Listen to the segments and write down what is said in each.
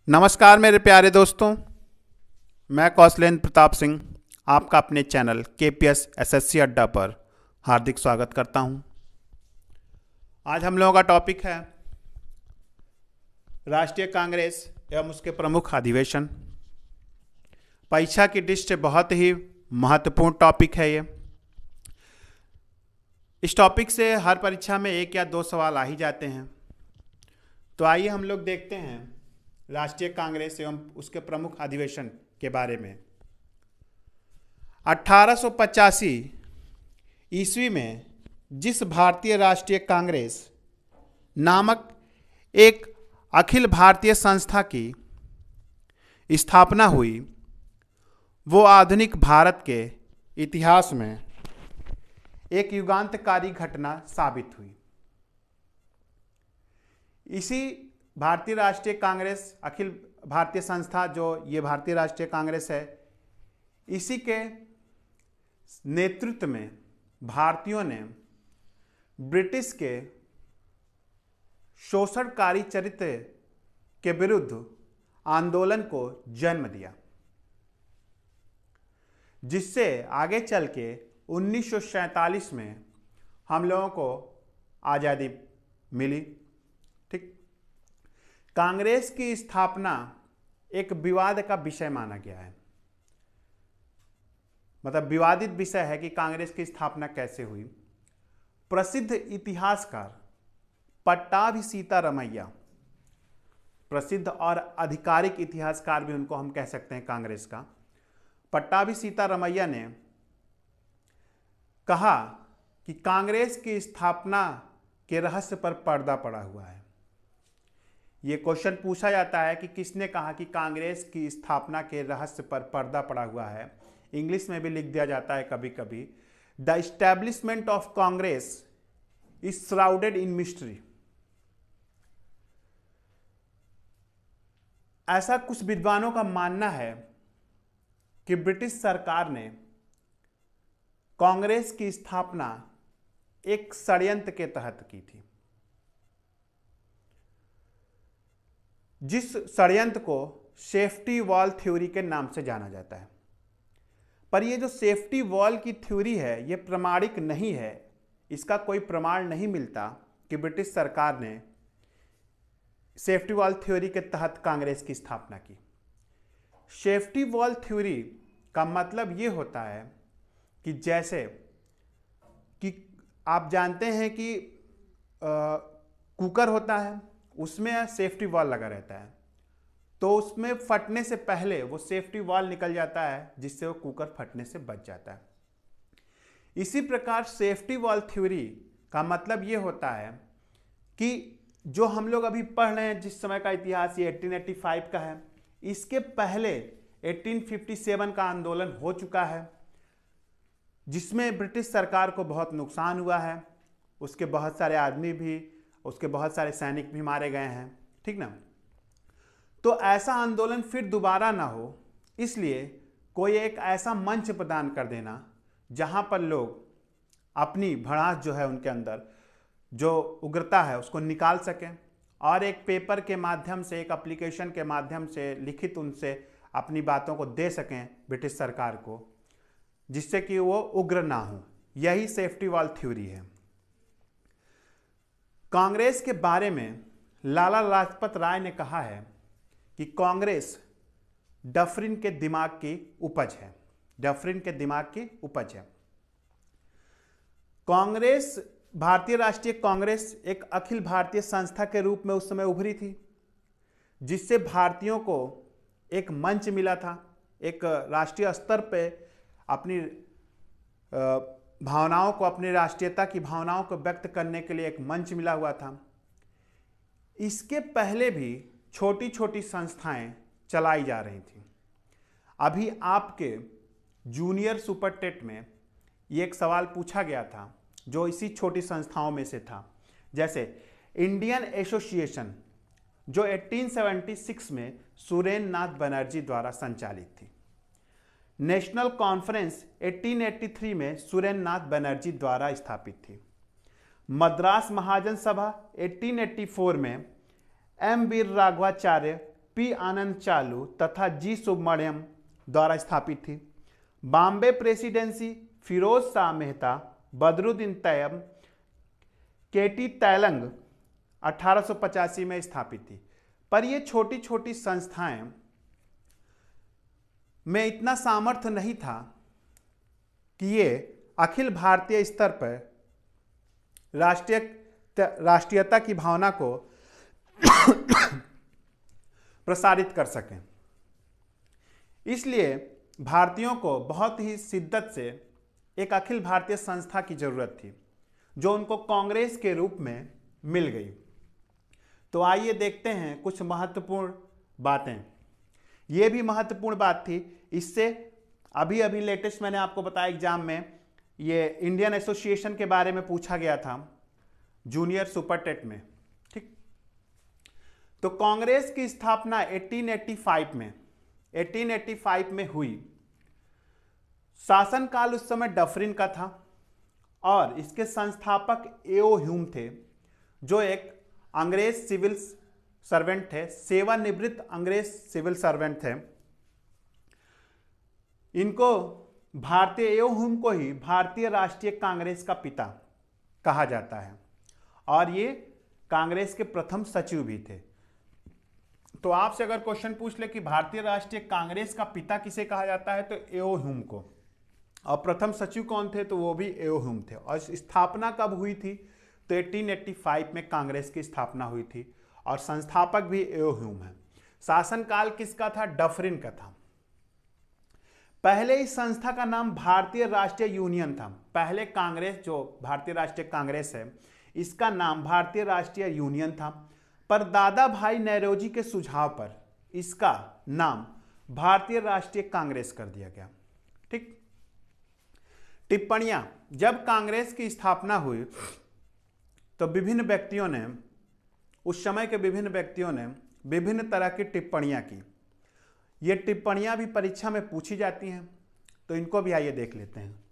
नमस्कार मेरे प्यारे दोस्तों, मैं कौशलेंद्र प्रताप सिंह आपका अपने चैनल KPS SSC अड्डा पर हार्दिक स्वागत करता हूं। आज हम लोगों का टॉपिक है राष्ट्रीय कांग्रेस एवं उसके प्रमुख अधिवेशन। परीक्षा की दृष्टि से बहुत ही महत्वपूर्ण टॉपिक है ये। इस टॉपिक से हर परीक्षा में एक या दो सवाल आ ही जाते हैं। तो आइए हम लोग देखते हैं राष्ट्रीय कांग्रेस एवं उसके प्रमुख अधिवेशन के बारे में। 1885 ईस्वी में जिस भारतीय राष्ट्रीय कांग्रेस नामक एक अखिल भारतीय संस्था की स्थापना हुई, वो आधुनिक भारत के इतिहास में एक युगांतकारी घटना साबित हुई। इसी भारतीय राष्ट्रीय कांग्रेस, अखिल भारतीय संस्था जो ये भारतीय राष्ट्रीय कांग्रेस है, इसी के नेतृत्व में भारतीयों ने ब्रिटिश के शोषणकारी चरित्र के विरुद्ध आंदोलन को जन्म दिया, जिससे आगे चल के 1947 में हम लोगों को आज़ादी मिली। ठीक, कांग्रेस की स्थापना एक विवाद का विषय माना गया है। मतलब विवादित विषय है कि कांग्रेस की स्थापना कैसे हुई। प्रसिद्ध इतिहासकार पट्टाभी सीतारमैया, प्रसिद्ध और आधिकारिक इतिहासकार भी उनको हम कह सकते हैं कांग्रेस का, पट्टाभी सीतारमैया ने कहा कि कांग्रेस की स्थापना के रहस्य पर पर्दा पड़ा हुआ है। ये क्वेश्चन पूछा जाता है कि किसने कहा कि कांग्रेस की स्थापना के रहस्य पर पर्दा पड़ा हुआ है। इंग्लिश में भी लिख दिया जाता है कभी कभी, the establishment of Congress is shrouded in mystery. ऐसा कुछ विद्वानों का मानना है कि ब्रिटिश सरकार ने कांग्रेस की स्थापना एक षड्यंत्र के तहत की थी, जिस षड्यंत्र को सेफ्टी वॉल थ्योरी के नाम से जाना जाता है। पर यह जो सेफ्टी वॉल की थ्योरी है, यह प्रमाणिक नहीं है। इसका कोई प्रमाण नहीं मिलता कि ब्रिटिश सरकार ने सेफ्टी वॉल थ्योरी के तहत कांग्रेस की स्थापना की। सेफ्टी वॉल थ्योरी का मतलब यह होता है कि जैसे कि आप जानते हैं कि कुकर होता है, उसमें सेफ्टी वॉल लगा रहता है, तो उसमें फटने से पहले वो सेफ्टी वॉल निकल जाता है, जिससे वो कुकर फटने से बच जाता है। इसी प्रकार सेफ्टी वॉल थ्योरी का मतलब ये होता है कि जो हम लोग अभी पढ़ रहे हैं, जिस समय का इतिहास ये 1885 का है, इसके पहले 1857 का आंदोलन हो चुका है, जिसमें ब्रिटिश सरकार को बहुत नुकसान हुआ है। उसके बहुत सारे आदमी भी, उसके बहुत सारे सैनिक भी मारे गए हैं। ठीक ना। तो ऐसा आंदोलन फिर दोबारा ना हो, इसलिए कोई एक ऐसा मंच प्रदान कर देना जहां पर लोग अपनी भड़ास जो है, उनके अंदर जो उग्रता है, उसको निकाल सकें और एक पेपर के माध्यम से, एक एप्लीकेशन के माध्यम से लिखित उनसे अपनी बातों को दे सकें ब्रिटिश सरकार को, जिससे कि वो उग्र ना हो। यही सेफ्टी वॉल थ्योरी है। कांग्रेस के बारे में लाला लाजपत राय ने कहा है कि कांग्रेस डफरिन के दिमाग की उपज है। डफरिन के दिमाग की उपज है। कांग्रेस, भारतीय राष्ट्रीय कांग्रेस एक अखिल भारतीय संस्था के रूप में उस समय उभरी थी, जिससे भारतीयों को एक मंच मिला था, एक राष्ट्रीय स्तर पे अपनी भावनाओं को, अपनी राष्ट्रीयता की भावनाओं को व्यक्त करने के लिए एक मंच मिला हुआ था। इसके पहले भी छोटी छोटी संस्थाएं चलाई जा रही थी। अभी आपके जूनियर सुपर टेट में ये एक सवाल पूछा गया था जो इसी छोटी संस्थाओं में से था। जैसे इंडियन एसोसिएशन, जो 1876 में सुरेंद्र नाथ बनर्जी द्वारा संचालित थी। नेशनल कॉन्फ्रेंस 1883 में सुरेंद्र नाथ बनर्जी द्वारा स्थापित थी। मद्रास महाजन सभा 1884 में एम वीर राघवाचार्य पी आनंद चालू तथा जी सुब्रमण्यम द्वारा स्थापित थी। बॉम्बे प्रेसिडेंसी फिरोज शाह मेहता, बदरुद्दीन तैयब, केटी तैलंग 1885 में स्थापित थी। पर ये छोटी छोटी संस्थाएं में इतना सामर्थ्य नहीं था कि ये अखिल भारतीय स्तर पर राष्ट्रीयता की भावना को प्रसारित कर सकें। इसलिए भारतीयों को बहुत ही शिद्दत से एक अखिल भारतीय संस्था की जरूरत थी, जो उनको कांग्रेस के रूप में मिल गई। तो आइए देखते हैं कुछ महत्वपूर्ण बातें। ये भी महत्वपूर्ण बात थी, इससे अभी अभी लेटेस्ट मैंने आपको बताया एग्जाम में, ये इंडियन एसोसिएशन के बारे में पूछा गया था जूनियर सुपर टेट में। ठीक, तो कांग्रेस की स्थापना 1885 में हुई। शासनकाल उस समय डफरिन का था और इसके संस्थापक एओ ह्यूम थे, जो एक अंग्रेज सिविल सर्वेंट थे, सेवानिवृत्त अंग्रेज सिविल सर्वेंट थे। इनको भारतीय एओ ह्यूम को ही भारतीय राष्ट्रीय कांग्रेस का पिता कहा जाता है और ये कांग्रेस के प्रथम सचिव भी थे। तो आपसे अगर क्वेश्चन पूछ ले कि भारतीय राष्ट्रीय कांग्रेस का पिता किसे कहा जाता है, तो एओ ह्यूम को, और प्रथम सचिव कौन थे, तो वो भी एओ ह्यूम थे। और स्थापना कब हुई थी, तो 1885 में कांग्रेस की स्थापना हुई थी और संस्थापक भी एओ ह्यूम है। शासनकाल किसका था, डफरिन का था। पहले इस संस्था का नाम भारतीय राष्ट्रीय यूनियन था। पहले कांग्रेस, जो भारतीय राष्ट्रीय कांग्रेस है, इसका नाम भारतीय राष्ट्रीय यूनियन था, पर दादा भाई नौरोजी के सुझाव पर इसका नाम भारतीय राष्ट्रीय कांग्रेस कर दिया गया। ठीक, टिप्पणियां। जब कांग्रेस की स्थापना हुई तो विभिन्न व्यक्तियों ने, उस समय के विभिन्न व्यक्तियों ने विभिन्न तरह की टिप्पणियां की। ये टिप्पणियां भी परीक्षा में पूछी जाती हैं, तो इनको भी आइए देख लेते हैं।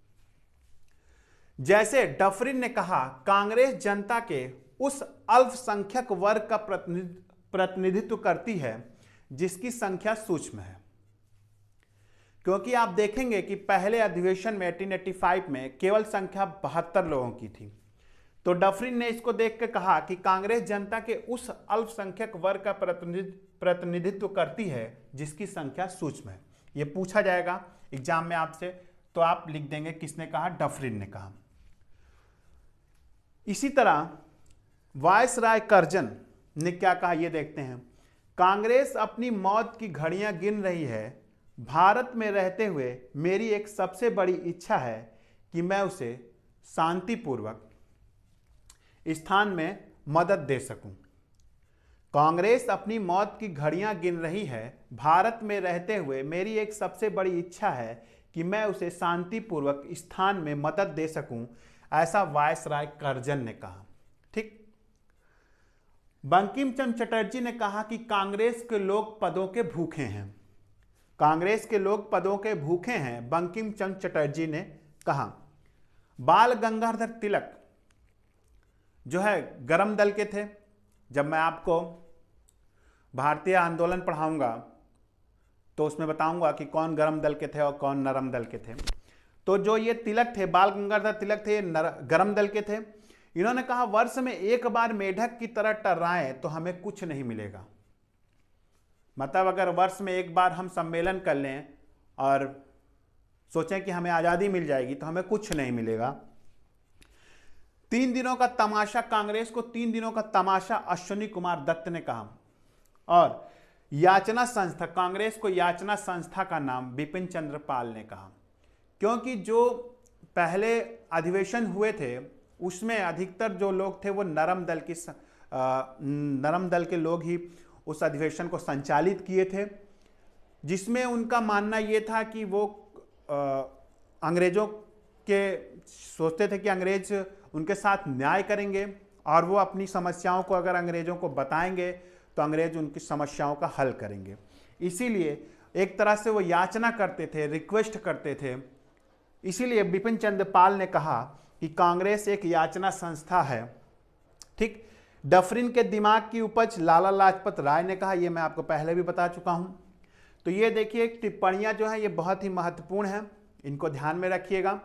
जैसे डफरिन ने कहा, कांग्रेस जनता के उस अल्पसंख्यक वर्ग का प्रतिनिधित्व करती है जिसकी संख्या सूक्ष्म है। क्योंकि आप देखेंगे कि पहले अधिवेशन में 1885 में केवल संख्या 72 लोगों की थी। तो डफरिन ने इसको देख के कहा कि कांग्रेस जनता के उस अल्पसंख्यक वर्ग का प्रतिनिधित्व करती है जिसकी संख्या सूक्ष्म है। यह पूछा जाएगा एग्जाम में आपसे, तो आप लिख देंगे किसने कहा, डफरिन ने कहा। इसी तरह वायसराय कर्जन ने क्या कहा, यह देखते हैं। कांग्रेस अपनी मौत की घड़ियां गिन रही है। भारत में रहते हुए मेरी एक सबसे बड़ी इच्छा है कि मैं उसे शांतिपूर्वक स्थान में मदद दे सकूं। कांग्रेस अपनी मौत की घड़ियां गिन रही है। भारत में रहते हुए मेरी एक सबसे बड़ी इच्छा है कि मैं उसे शांतिपूर्वक स्थान में मदद दे सकूं, ऐसा वायसराय कर्जन ने कहा। ठीक, बंकिम चंद्र चटर्जी ने कहा कि कांग्रेस के लोग पदों के भूखे हैं। कांग्रेस के लोग पदों के भूखे हैं, बंकिम चंद्र चटर्जी ने कहा। बाल गंगाधर तिलक जो है गरम दल के थे। जब मैं आपको भारतीय आंदोलन पढ़ाऊंगा तो उसमें बताऊंगा कि कौन गरम दल के थे और कौन नरम दल के थे। तो जो ये तिलक थे, बाल गंगाधर तिलक थे, गरम दल के थे। इन्होंने कहा, वर्ष में एक बार मेढक की तरह टर्राएं तो हमें कुछ नहीं मिलेगा। मतलब अगर वर्ष में एक बार हम सम्मेलन कर लें और सोचें कि हमें आज़ादी मिल जाएगी, तो हमें कुछ नहीं मिलेगा। 3 दिनों का तमाशा, कांग्रेस को 3 दिनों का तमाशा अश्विनी कुमार दत्त ने कहा। और याचना संस्था, कांग्रेस को याचना संस्था का नाम बिपिन चंद्र पाल ने कहा। क्योंकि जो पहले अधिवेशन हुए थे उसमें अधिकतर जो लोग थे वो नरम दल के लोग ही उस अधिवेशन को संचालित किए थे, जिसमें उनका मानना ये था कि वो अंग्रेजों के सोचते थे कि अंग्रेज उनके साथ न्याय करेंगे और वो अपनी समस्याओं को अगर अंग्रेजों को बताएंगे तो अंग्रेज उनकी समस्याओं का हल करेंगे। इसीलिए एक तरह से वो याचना करते थे, रिक्वेस्ट करते थे। इसीलिए बिपिन चंद्र पाल ने कहा कि कांग्रेस एक याचना संस्था है। ठीक, डफरिन के दिमाग की उपज लाला लाजपत राय ने कहा, यह मैं आपको पहले भी बता चुका हूं। तो ये देखिए टिप्पणियां जो हैं ये बहुत ही महत्वपूर्ण हैं, इनको ध्यान में रखिएगा।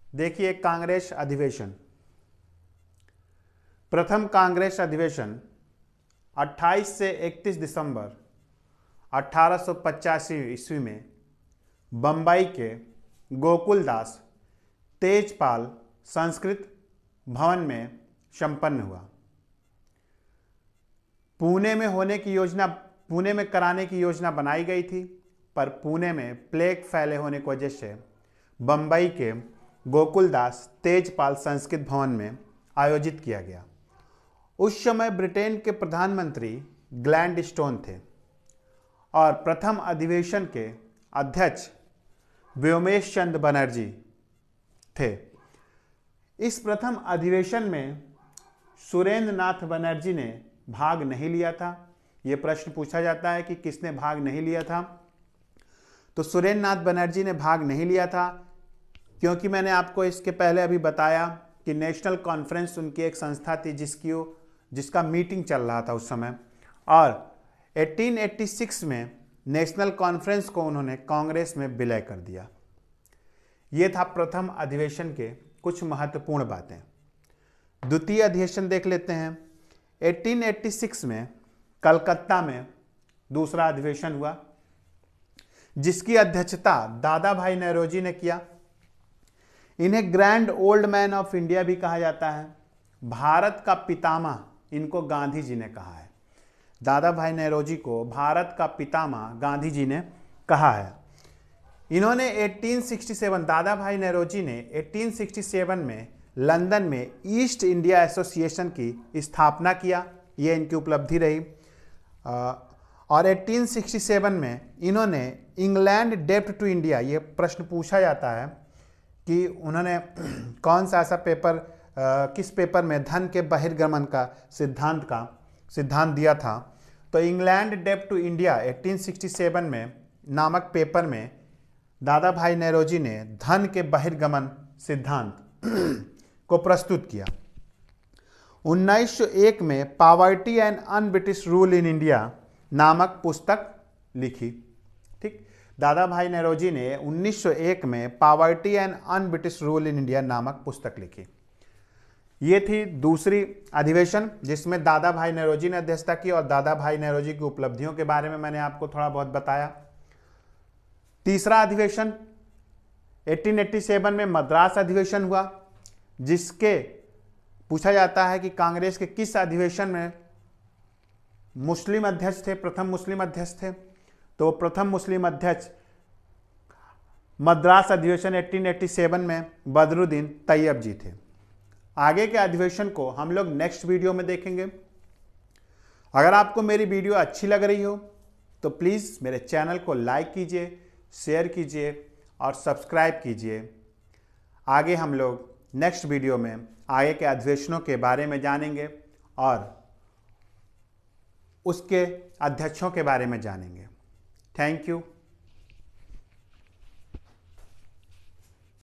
देखिए कांग्रेस अधिवेशन, प्रथम कांग्रेस अधिवेशन 28 से 31 दिसंबर 1885 ईस्वी में बंबई के गोकुलदास तेजपाल संस्कृत भवन में संपन्न हुआ। पुणे में कराने की योजना बनाई गई थी, पर पुणे में प्लेग फैले होने की वजह से बंबई के गोकुलदास तेजपाल संस्कृत भवन में आयोजित किया गया। उस समय ब्रिटेन के प्रधानमंत्री ग्लैडस्टोन थे और प्रथम अधिवेशन के अध्यक्ष व्योमेश चंद्र बनर्जी थे। इस प्रथम अधिवेशन में सुरेंद्र नाथ बनर्जी ने भाग नहीं लिया था। यह प्रश्न पूछा जाता है कि किसने भाग नहीं लिया था। तो सुरेंद्र नाथ बनर्जी ने भाग नहीं लिया था क्योंकि मैंने आपको इसके पहले अभी बताया कि नेशनल कॉन्फ्रेंस उनकी एक संस्था थी जिसका मीटिंग चल रहा था उस समय, और 1886 में नेशनल कॉन्फ्रेंस को उन्होंने कांग्रेस में विलय कर दिया। ये था प्रथम अधिवेशन के कुछ महत्वपूर्ण बातें। द्वितीय अधिवेशन देख लेते हैं। 1886 में कलकत्ता में दूसरा अधिवेशन हुआ, जिसकी अध्यक्षता दादा भाई नौरोजी ने किया। इन्हें grand old man of India भी कहा जाता है। भारत का पितामह इनको गांधी जी ने कहा है। दादा भाई नौरोजी को भारत का पितामह गांधी जी ने कहा है। इन्होंने 1867 दादा भाई नौरोजी ने 1867 में लंदन में ईस्ट इंडिया एसोसिएशन की स्थापना किया। ये इनकी उपलब्धि रही। और 1867 में इन्होंने इंग्लैंड डेब्ट टू इंडिया, ये प्रश्न पूछा जाता है कि उन्होंने कौन सा ऐसा पेपर किस पेपर में धन के बहिर्गमन का सिद्धांत दिया था। तो इंग्लैंड डेब्ट टू इंडिया 1867 में नामक पेपर में दादा भाई नौरोजी ने धन के बहिर्गमन सिद्धांत को प्रस्तुत किया। 1901 में poverty and un British rule in India नामक पुस्तक लिखी। ठीक, दादा भाई नौरोजी ने 1901 में poverty and un British rule in India नामक पुस्तक लिखी। ये थी दूसरी अधिवेशन जिसमें दादा भाई नौरोजी ने अध्यक्षता की और दादा भाई नौरोजी की उपलब्धियों के बारे में मैंने आपको थोड़ा बहुत बताया। तीसरा अधिवेशन 1887 में मद्रास अधिवेशन हुआ, जिसके पूछा जाता है कि कांग्रेस के किस अधिवेशन में मुस्लिम अध्यक्ष थे, प्रथम मुस्लिम अध्यक्ष थे। तो प्रथम मुस्लिम अध्यक्ष मद्रास अधिवेशन 1887 में बदरुद्दीन तैयब जी थे। आगे के अधिवेशन को हम लोग नेक्स्ट वीडियो में देखेंगे। अगर आपको मेरी वीडियो अच्छी लग रही हो तो प्लीज़ मेरे चैनल को लाइक कीजिए, शेयर कीजिए और सब्सक्राइब कीजिए। आगे हम लोग नेक्स्ट वीडियो में आगे के अधिवेशनों के बारे में जानेंगे और उसके अध्यक्षों के बारे में जानेंगे। Thank you.